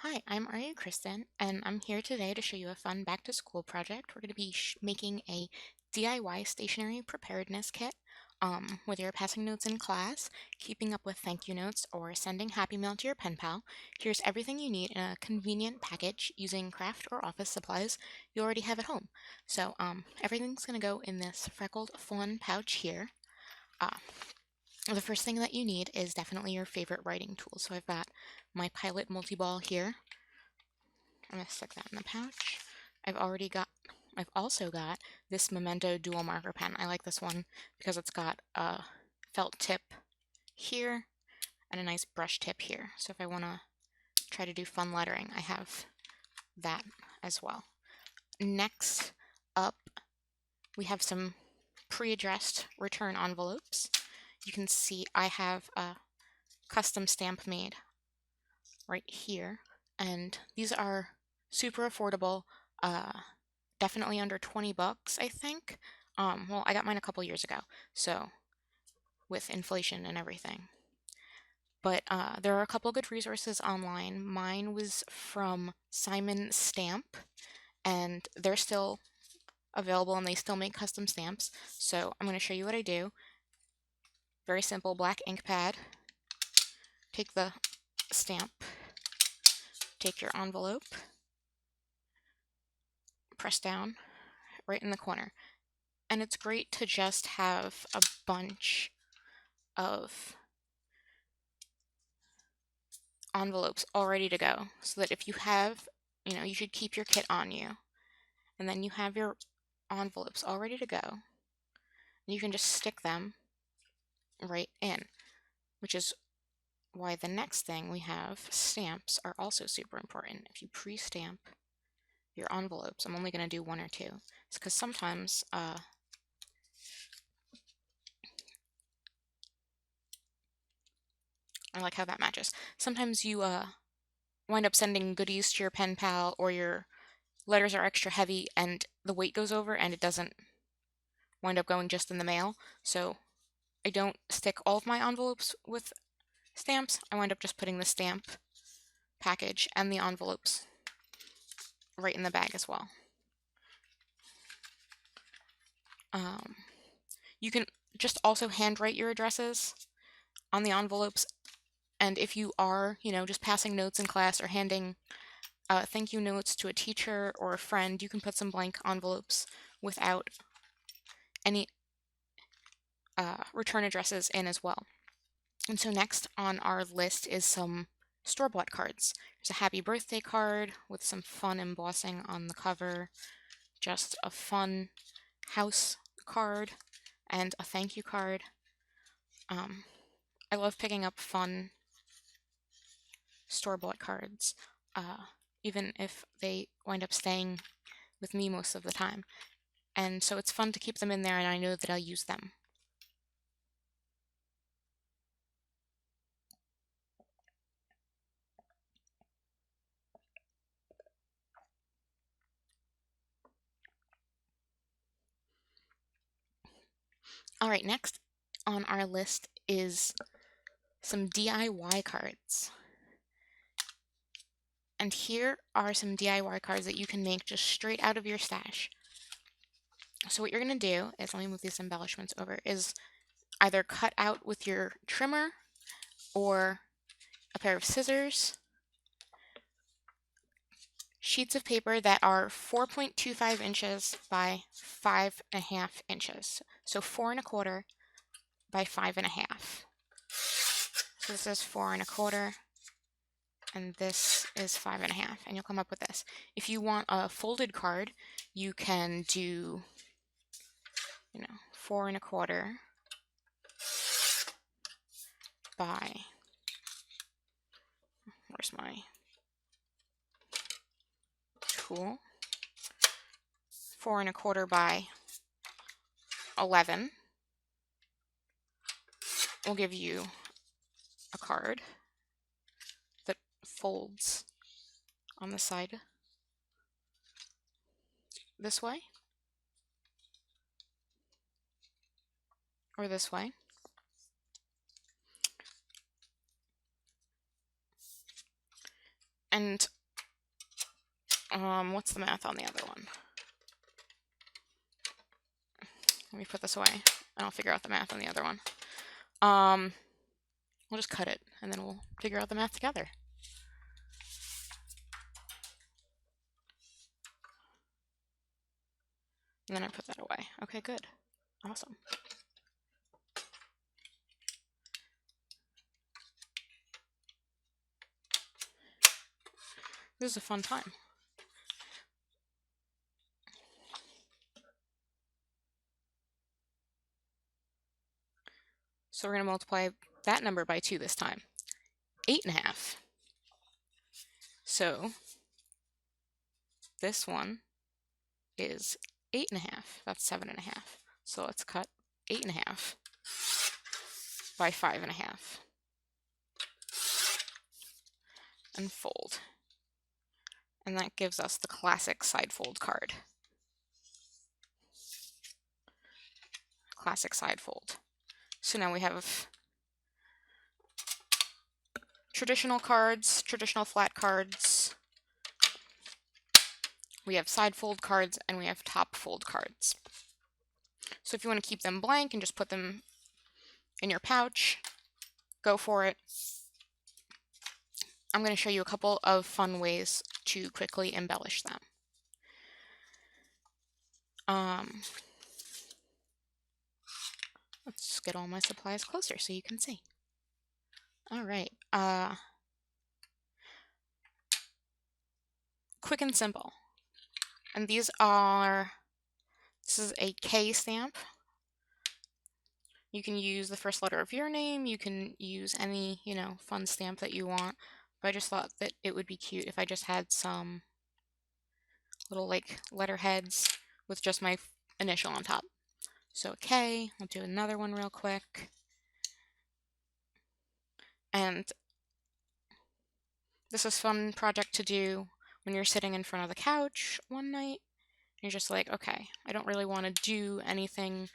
Hi, I'm Rukristin, and I'm here today to show you a fun back-to-school project. We're going to be making a DIY stationery preparedness kit. Whether you're passing notes in class, keeping up with thank you notes, or sending happy mail to your pen pal, here's everything you need in a convenient package using craft or office supplies you already have at home. So everything's going to go in this freckled fun pouch here. Uh, the first thing that you need is definitely your favorite writing tool. So I've got my Pilot multi-ball here. I'm going to stick that in the pouch. I've also got this Memento dual marker pen. I like this one because it's got a felt tip here and a nice brush tip here. So if I want to try to do fun lettering, I have that as well. Next up, we have some pre-addressed return envelopes. You can see I have a custom stamp made right here, and these are super affordable, definitely under 20 bucks, I think. Well, I got mine a couple years ago, so with inflation and everything. But there are a couple good resources online. Mine was from Simon Stamp, and they're still available and they still make custom stamps. So I'm going to show you what I do. Very simple, black ink pad. Take the stamp, take your envelope, press down right in the corner. And it's great to just have a bunch of envelopes all ready to go, so that if you have, you should keep your kit on you, and then you have your envelopes all ready to go, and you can just stick them right in, which is why the next thing we have, stamps, are also super important. If you pre-stamp your envelopes, I'm only going to do one or two. It's because sometimes I like how that matches. Sometimes you wind up sending goodies to your pen pal, or your letters are extra heavy and the weight goes over and it doesn't wind up going just in the mail. So I don't stick all of my envelopes with stamps. I wind up just putting the stamp package and the envelopes right in the bag as well. You can just also handwrite your addresses on the envelopes, and if you are, just passing notes in class or handing thank you notes to a teacher or a friend, you can put some blank envelopes without any return addresses in as well. And so next on our list is some store-bought cards. There's a happy birthday card with some fun embossing on the cover, just a fun house card, and a thank you card. I love picking up fun store-bought cards, even if they wind up staying with me most of the time. And so it's fun to keep them in there, and I know that I'll use them. All right, next on our list is some DIY cards. And here are some DIY cards that you can make just straight out of your stash. So what you're going to do is, let me move these embellishments over, is either cut out with your trimmer or a pair of scissors sheets of paper that are 4.25 inches by 5.5 inches. So 4.25 by 5.5. So this is 4.25, and this is 5.5, and you'll come up with this. If you want a folded card, you can do, 4.25 by, where's my tool? 4.25 by 11 will give you a card that folds on the side this way or this way. And What's the math on the other one? Let me put this away, and I'll figure out the math on the other one. We'll just cut it, and then we'll figure out the math together. And then I put that away. Okay, good. Awesome. This is a fun time. So we're going to multiply that number by 2 this time. 8.5. So this one is 8.5. That's 7.5. So let's cut 8.5 by 5.5 and fold. And that gives us the classic side fold card. Classic side fold. So now we have traditional cards, traditional flat cards. We have side fold cards, and we have top fold cards. So if you want to keep them blank and just put them in your pouch, go for it. I'm going to show you a couple of fun ways to quickly embellish them. Let's get all my supplies closer so you can see. All right. Quick and simple. And this is a K stamp. You can use the first letter of your name. You can use any, fun stamp that you want. But I just thought that it would be cute if I just had some little letterheads with just my initial on top. So K, I'll do another one real quick. And this is a fun project to do when you're sitting in front of the couch one night. You're just like, okay, I don't really want to do anything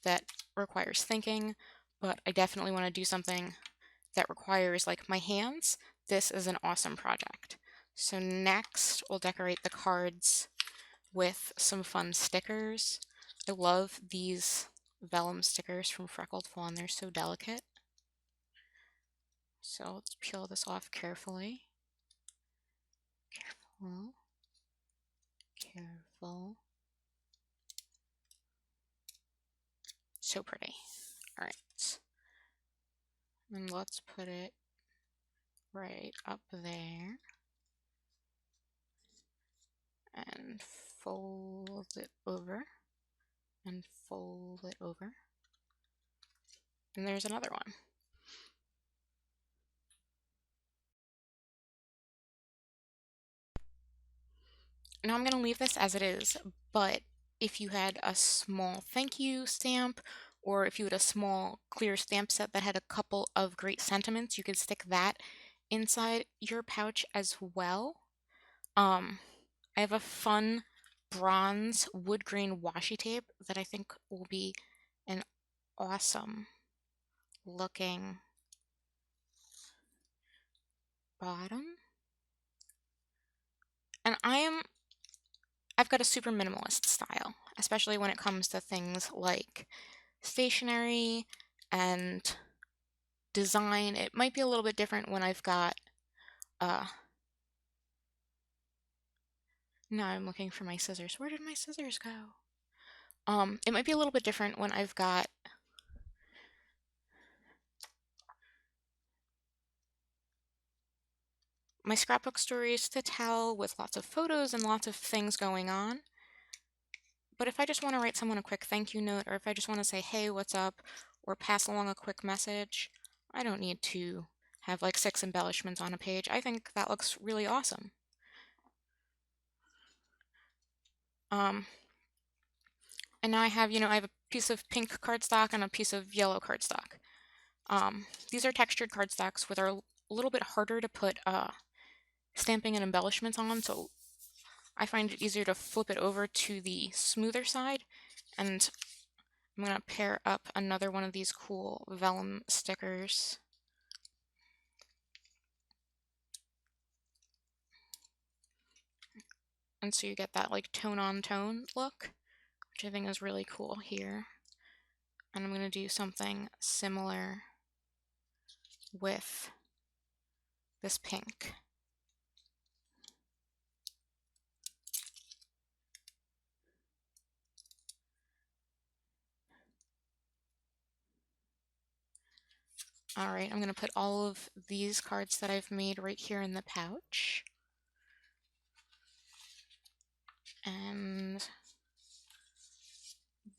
that requires thinking, but I definitely want to do something that requires my hands. This is an awesome project. So next, we'll decorate the cards with some fun stickers. I love these vellum stickers from Freckled Fawn. They're so delicate. So let's peel this off carefully. Careful. Careful. So pretty. All right. And let's put it right up there. And fold it over. And fold it over. And there's another one. Now I'm going to leave this as it is, but if you had a small thank you stamp, or if you had a small clear stamp set that had a couple of great sentiments, you could stick that inside your pouch as well. I have a fun bronze wood grain washi tape that I think will be an awesome looking bottom. And I've got a super minimalist style, especially when it comes to things like stationery and design. It might be a little bit different when I've got, now I'm looking for my scissors. Where did my scissors go? It might be a little bit different when I've got my scrapbook stories to tell with lots of photos and lots of things going on. But if I just want to write someone a quick thank you note, or if I just want to say, hey, what's up, or pass along a quick message, I don't need to have 6 embellishments on a page. I think that looks really awesome. And now I have a piece of pink cardstock and a piece of yellow cardstock. These are textured cardstocks, which are a little bit harder to put stamping and embellishments on, so I find it easier to flip it over to the smoother side, and I'm going to pair up another one of these cool vellum stickers. And so you get that like tone on tone look, which I think is really cool here. And I'm going to do something similar with this pink. All right, I'm going to put all of these cards that I've made right here in the pouch. And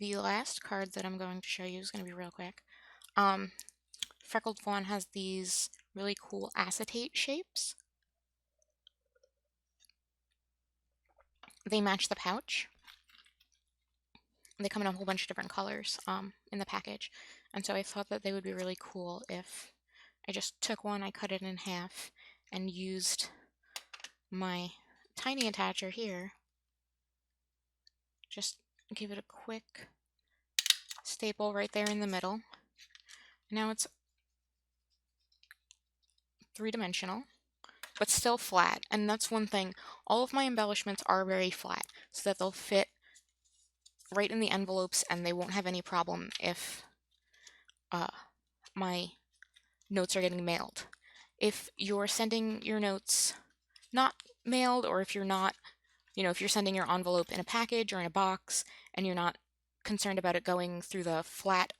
the last card that I'm going to show you is going to be real quick. Freckled Fawn has these really cool acetate shapes. They match the pouch. They come in a whole bunch of different colors in the package. And so I thought that they would be really cool if I just took one, I cut it in half, and used my tiny attacher here. Just give it a quick staple right there in the middle. Now it's three-dimensional, but still flat. And that's one thing. All of my embellishments are very flat, so that they'll fit right in the envelopes and they won't have any problem if my notes are getting mailed. If you're sending your notes not mailed, or if you're not, if you're sending your envelope in a package or in a box and you're not concerned about it going through the flat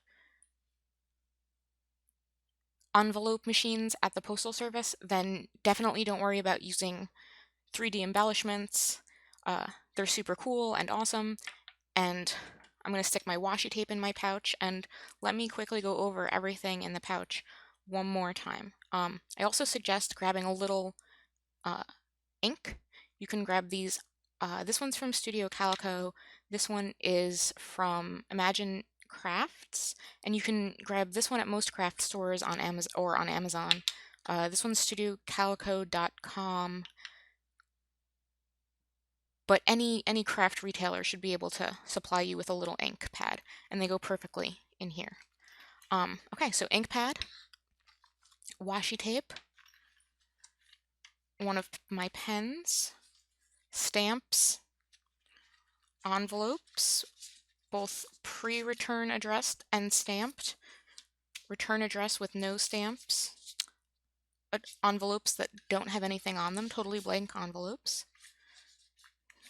envelope machines at the postal service, then definitely don't worry about using 3D embellishments. They're super cool and awesome, and I'm going to stick my washi tape in my pouch, and let me quickly go over everything in the pouch one more time. I also suggest grabbing a little ink. You can grab these. This one's from Studio Calico. This one is from Imagine Crafts, and you can grab this one at most craft stores on Amazon or on Amazon. This one's studiocalico.com, but any craft retailer should be able to supply you with a little ink pad, and they go perfectly in here. Okay, so ink pad, washi tape, one of my pens, stamps, envelopes, both pre-return addressed and stamped, return address with no stamps, envelopes that don't have anything on them, totally blank envelopes.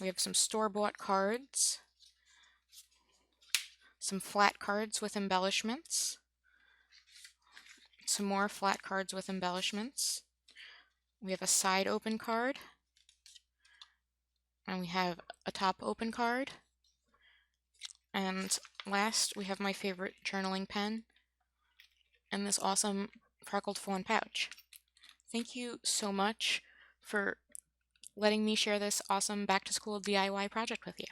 We have some store-bought cards, some flat cards with embellishments, some more flat cards with embellishments. We have a side open card, and we have a top open card. And last, we have my favorite journaling pen and this awesome Freckled Fawn pouch. Thank you so much for letting me share this awesome back-to-school DIY project with you.